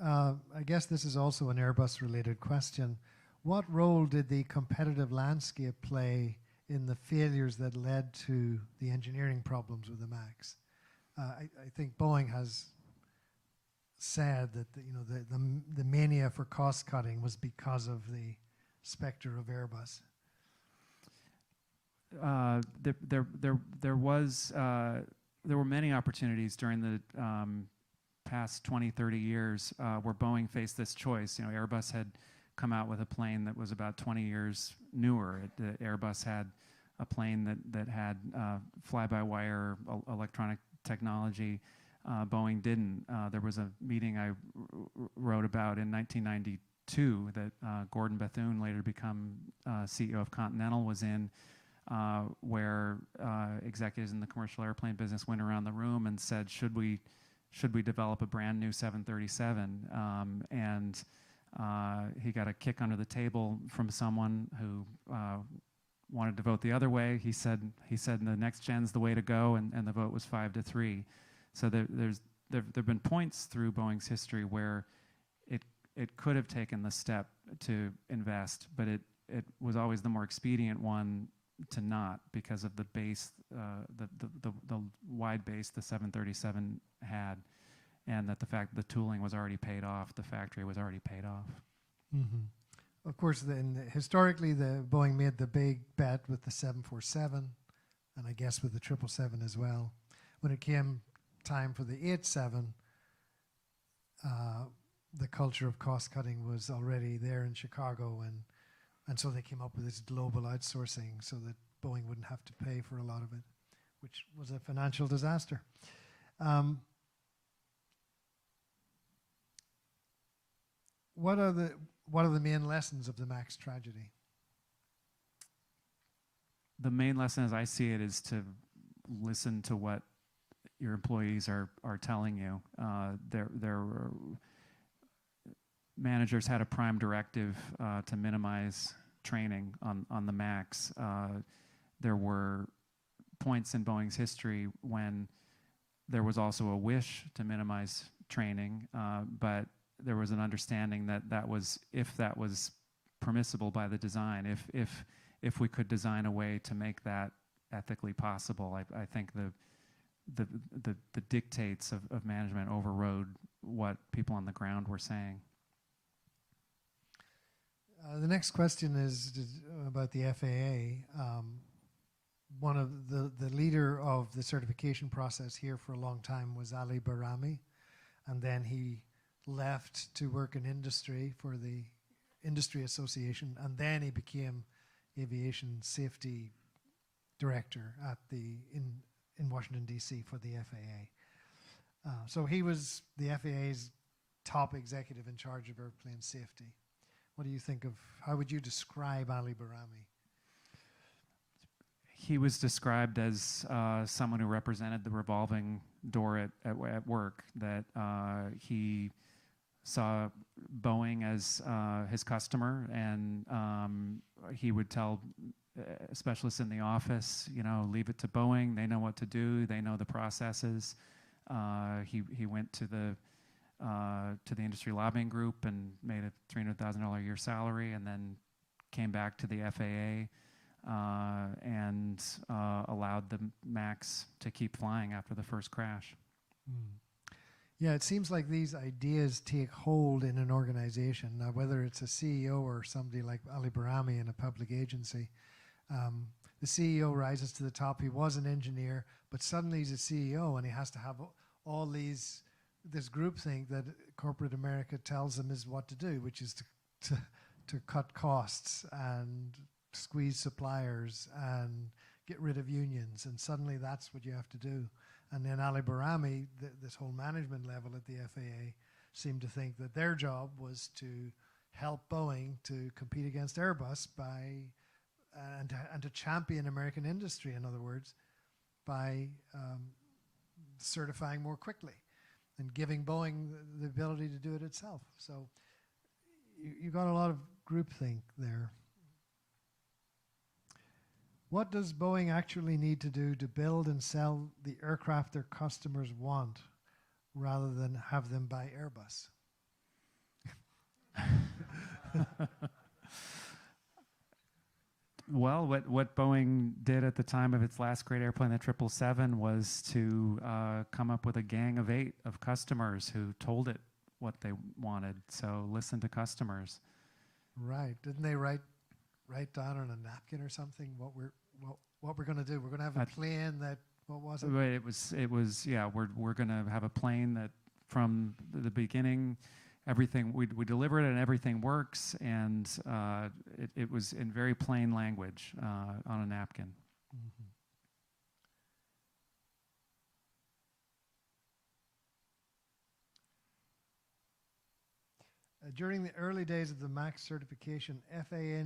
I guess this is also an Airbus-related question. What role did the competitive landscape play in the failures that led to the engineering problems with the MAX? I think Boeing has said that the mania for cost cutting was because of the specter of Airbus. there were many opportunities during the past 20, 30 years where Boeing faced this choice. You know, Airbus had come out with a plane that was about 20 years newer. Airbus had a plane that had fly-by-wire electronic technology. Boeing didn't. There was a meeting I wrote about in 1992 that Gordon Bethune, later become CEO of Continental, was in, where executives in the commercial airplane business went around the room and said, should we develop a brand new 737? And he got a kick under the table from someone who wanted to vote the other way. He said the next gen's the way to go, and the vote was 5-3. So there've been points through Boeing's history where it could have taken the step to invest, but it was always the more expedient one to not, because of the base, the wide base the 737 had, and that the fact that the tooling was already paid off, the factory was already paid off. Mm-hmm. Of course, historically, the Boeing made the big bet with the 747, and I guess with the 777 as well. When it came time for the 87, the culture of cost cutting was already there in Chicago, and so they came up with this global outsourcing so that Boeing wouldn't have to pay for a lot of it, which was a financial disaster. What are the main lessons of the Max tragedy? The main lesson, as I see it, is to listen to what your employees are telling you. Their managers had a prime directive to minimize training on the Max. There were points in Boeing's history when there was also a wish to minimize training, but there was an understanding that was, if that was permissible by the design, if we could design a way to make that ethically possible, I think the dictates of management overrode what people on the ground were saying. The next question is about the FAA. One of the leader of the certification process here for a long time was Ali Barami, and then he left to work in industry for the Industry Association, and then he became aviation safety director at in Washington, D.C. for the FAA. So he was the FAA's top executive in charge of airplane safety. What do you think of, how would you describe Ali Barami? He was described as someone who represented the revolving door at work, that he saw Boeing as his customer, and he would tell specialists in the office, leave it to Boeing. They know what to do. They know the processes. He went to the industry lobbying group and made a $300,000 a year salary, and then came back to the FAA and allowed the Max to keep flying after the first crash. Mm. Yeah, it seems like these ideas take hold in an organization. Now, whether it's a CEO or somebody like Ali Barami in a public agency, the CEO rises to the top. He was an engineer, but suddenly he's a CEO, and he has to have all this groupthink that corporate America tells him is what to do, which is to cut costs and squeeze suppliers and get rid of unions, and suddenly that's what you have to do. And then Ali Barami, this whole management level at the FAA, seemed to think that their job was to help Boeing to compete against Airbus and to champion American industry, in other words, by certifying more quickly and giving Boeing the ability to do it itself. So you got a lot of groupthink there. What does Boeing actually need to do to build and sell the aircraft their customers want, rather than have them buy Airbus? Well, what Boeing did at the time of its last great airplane, the 777, was to come up with a gang of 8 of customers who told it what they wanted. So listen to customers. Right. Didn't they write down on a napkin or something what what we're going to do. We're going to have a plane that, what was it? Right, it was yeah, we're going to have a plane that from the beginning, everything, we deliver it and everything works, and it was in very plain language on a napkin. Mm-hmm. During the early days of the MAX certification, FAA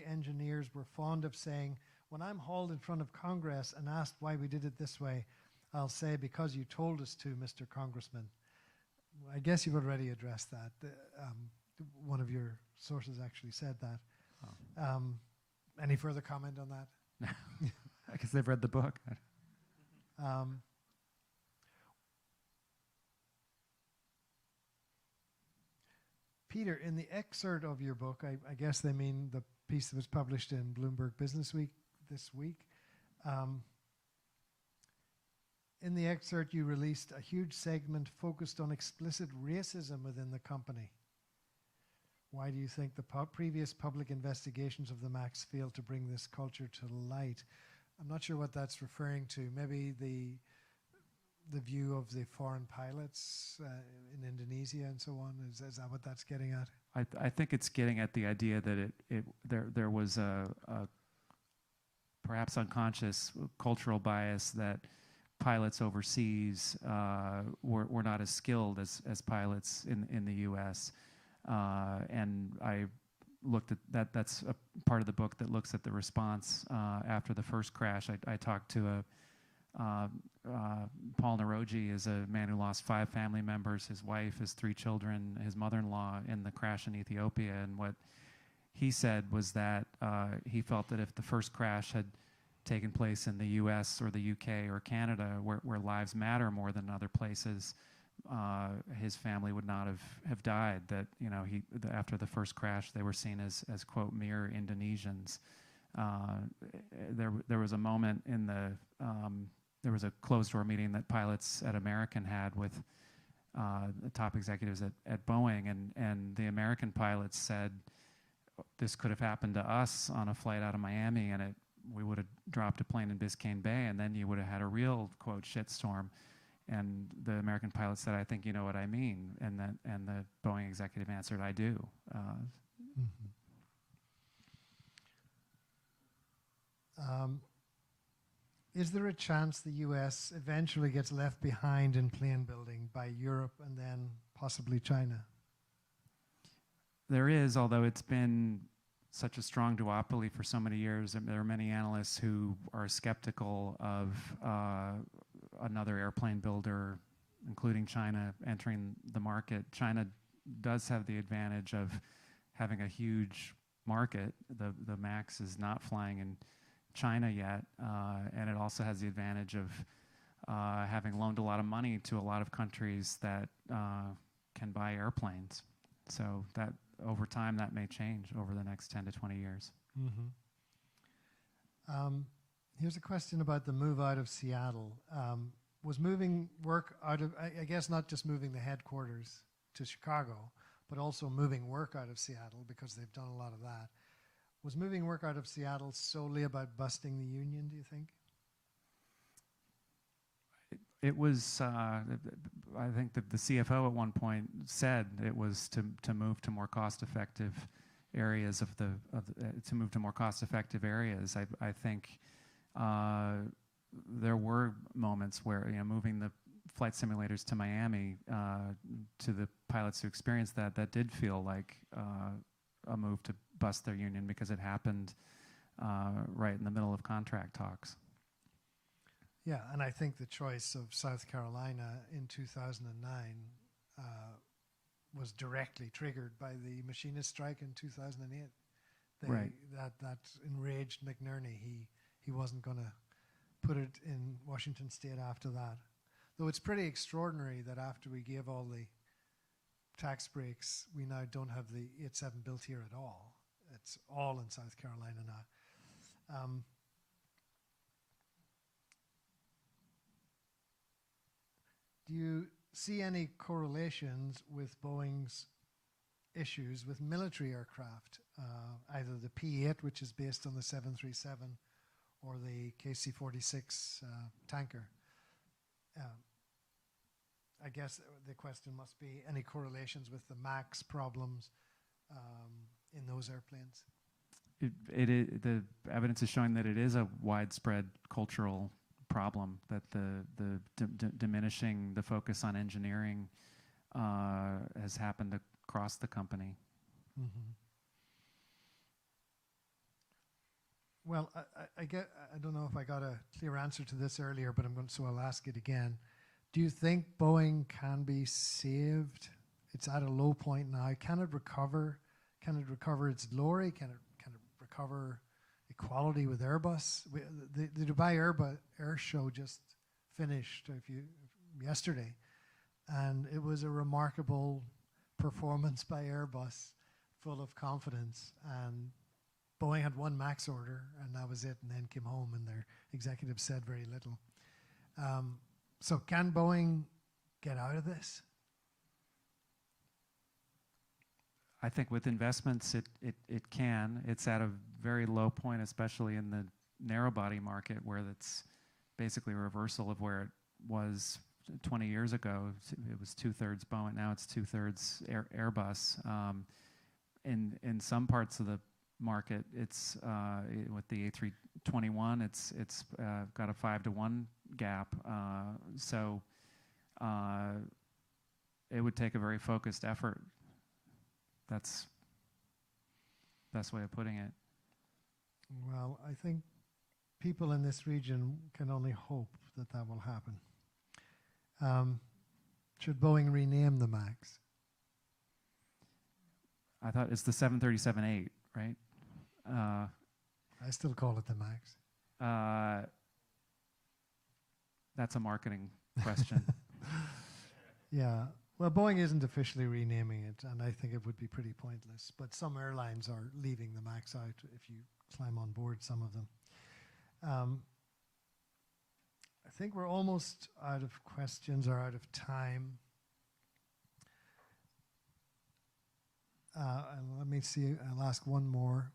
engineers were fond of saying, when I'm hauled in front of Congress and asked why we did it this way, I'll say, because you told us to, Mr. Congressman. I guess you've already addressed that. One of your sources actually said that. Oh. Any further comment on that? I guess they've read the book. Peter, in the excerpt of your book, I guess they mean the piece that was published in Bloomberg Business Week this week. In the excerpt, you released a huge segment focused on explicit racism within the company. Why do you think the previous public investigations of the MAX failed to bring this culture to light? I'm not sure what that's referring to. Maybe the view of the foreign pilots in Indonesia and so on. Is that what that's getting at? I think it's getting at the idea that there was a perhaps unconscious cultural bias that pilots overseas were not as skilled as pilots in the U.S. And I looked at that. That's a part of the book that looks at the response after the first crash. I talked to Paul Naroji is a man who lost 5 family members, his wife, his 3 children, his mother-in-law in the crash in Ethiopia. And what he said was that he felt that if the first crash had taken place in the US or the UK or Canada, where lives matter more than other places, his family would not have died. That, you know, after the first crash, they were seen as quote, mere Indonesians. There was a moment in there was a closed-door meeting that pilots at American had with the top executives at Boeing, and the American pilots said, this could have happened to us on a flight out of Miami, and we would have dropped a plane in Biscayne Bay, and then you would have had a real, quote, shitstorm. And the American pilot said, I think you know what I mean. And the Boeing executive answered, I do. Is there a chance the U.S. eventually gets left behind in plane building by Europe and then possibly China? There is, although it's been such a strong duopoly for so many years. There are many analysts who are skeptical of another airplane builder, including China, entering the market. China does have the advantage of having a huge market. The MAX is not flying in China yet, and it also has the advantage of having loaned a lot of money to a lot of countries that can buy airplanes. So that over time that may change over the next 10 to 20 years. Here's a question about the move out of Seattle. Was moving work out of, I guess not just moving the headquarters to Chicago, but also moving work out of Seattle, because they've done a lot of that. Was moving work out of Seattle solely about busting the union, do you think? It was, I think that the CFO at one point said it was to move to more cost-effective areas to move to more cost-effective areas. I think there were moments where, you know, moving the flight simulators to Miami, to the pilots who experienced that did feel like a move to bust their union, because it happened right in the middle of contract talks. Yeah, and I think the choice of South Carolina in 2009 was directly triggered by the machinist strike in 2008. Right. That enraged McNerney. He wasn't going to put it in Washington State after that. Though it's pretty extraordinary that after we gave all the tax breaks, we now don't have the 87 built here at all. It's all in South Carolina now. Do you see any correlations with Boeing's issues with military aircraft, either the P-8, which is based on the 737, or the KC-46 tanker. I guess the question must be any correlations with the MAX problems in those airplanes? The evidence is showing that it is a widespread cultural problem, that the diminishing the focus on engineering has happened across the company. Mm-hmm. Well, I don't know if I got a clear answer to this earlier, but so I'll ask it again. Do you think Boeing can be saved? It's at a low point now. Can it recover? Can it recover its glory? Can it recover equality with Airbus? The Dubai Air Show just finished yesterday, and it was a remarkable performance by Airbus, full of confidence. And Boeing had one MAX order, and that was it, and then came home, and their executives said very little. So can Boeing get out of this? I think with investments, it can. It's at a very low point, especially in the narrow body market, where it's basically a reversal of where it was 20 years ago. It was 2/3 Boeing, now it's 2/3 Airbus. In some parts of the market, it's with the A321, it's got a 5-to-1 gap. So it would take a very focused effort. That's the best way of putting it. Well, I think people in this region can only hope that that will happen. Should Boeing rename the MAX? I thought it's the 737-8, right? I still call it the MAX. That's a marketing question. Yeah. Well, Boeing isn't officially renaming it, and I think it would be pretty pointless. But some airlines are leaving the MAX out if you climb on board some of them. I think we're almost out of questions or out of time. And let me see, I'll ask one more.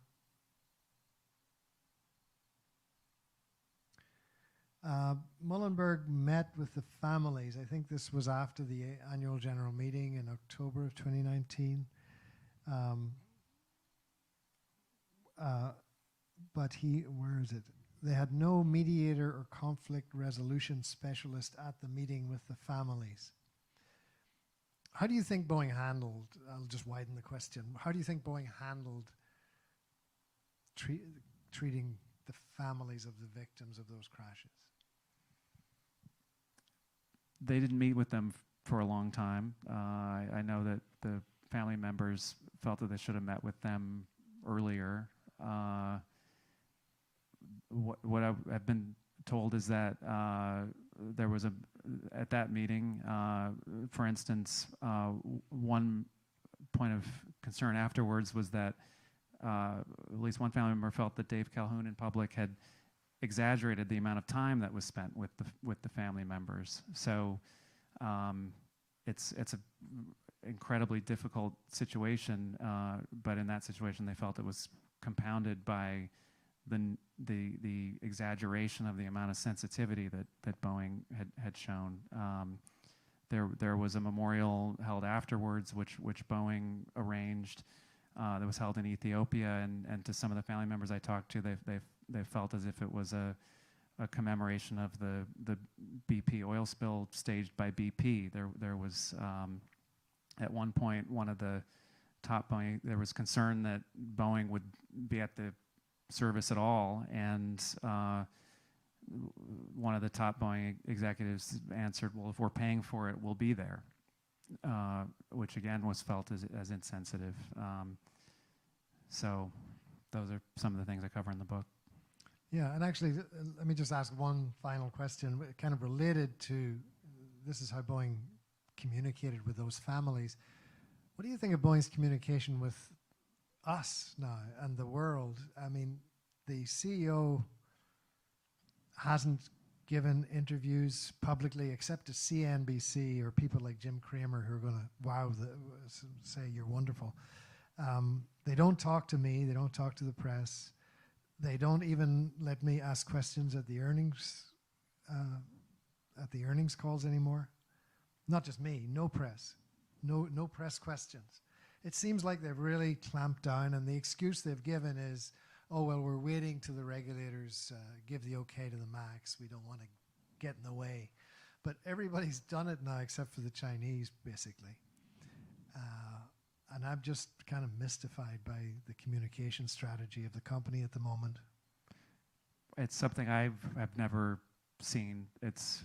Muhlenberg met with the families. I think this was after the annual general meeting in October of 2019. But where is it? They had no mediator or conflict resolution specialist at the meeting with the families. How do you think Boeing handled, I'll just widen the question, how do you think Boeing handled treating the families of the victims of those crashes? They didn't meet with them for a long time. I know that the family members felt that they should have met with them earlier. What I've been told is that there was at that meeting, for instance, one point of concern afterwards was that at least one family member felt that Dave Calhoun in public had exaggerated the amount of time that was spent with the family members. So it's an incredibly difficult situation, but in that situation they felt it was compounded by the exaggeration of the amount of sensitivity that Boeing had shown. There was a memorial held afterwards, which Boeing arranged. That was held in Ethiopia, and to some of the family members I talked to, they felt as if it was a commemoration of the BP oil spill staged by BP. There was at one point one of the top Boeing, there was concern that Boeing would be at the service at all, and one of the top Boeing executives answered, "Well, if we're paying for it, we'll be there," which again was felt as insensitive. So those are some of the things I cover in the book. Yeah, and actually, let me just ask one final question, kind of related to, this is how Boeing communicated with those families. What do you think of Boeing's communication with us now and the world? I mean, the CEO hasn't given interviews publicly except to CNBC or people like Jim Cramer who are going to say you're wonderful. They don't talk to me, they don't talk to the press. They don't even let me ask questions at the earnings calls anymore. Not just me, no press. No press questions. It seems like they've really clamped down, and the excuse they've given is, oh, well, we're waiting till the regulators give the okay to the MACs. We don't want to get in the way. But everybody's done it now except for the Chinese, basically. And I'm just kind of mystified by the communication strategy of the company at the moment. It's something I've never seen. It's,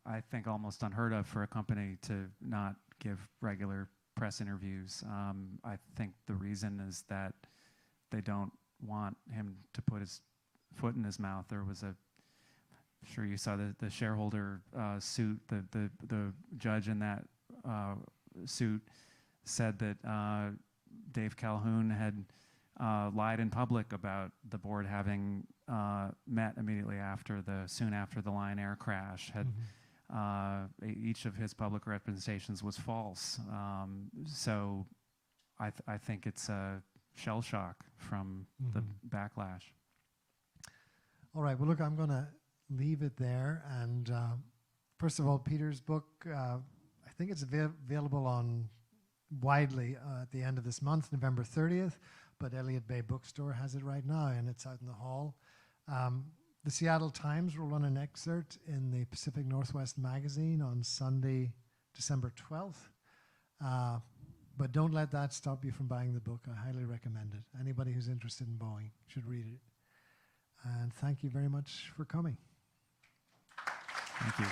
I think, almost unheard of for a company to not give regular press interviews. I think the reason is that they don't want him to put his foot in his mouth. There was I'm sure you saw the shareholder suit. The judge in that suit said that Dave Calhoun had lied in public about the board having met immediately after soon after the Lion Air crash. Had each of his public representations was false. So I think it's a shell shock from the backlash. All right. Well, look, I'm going to leave it there. And first of all, Peter's book, I think it's available on widely at the end of this month, November 30th. But Elliott Bay Bookstore has it right now, and it's out in the hall. The Seattle Times will run an excerpt in the Pacific Northwest magazine on Sunday, December 12th. But don't let that stop you from buying the book. I highly recommend it. Anybody who's interested in Boeing should read it. And thank you very much for coming. Thank you.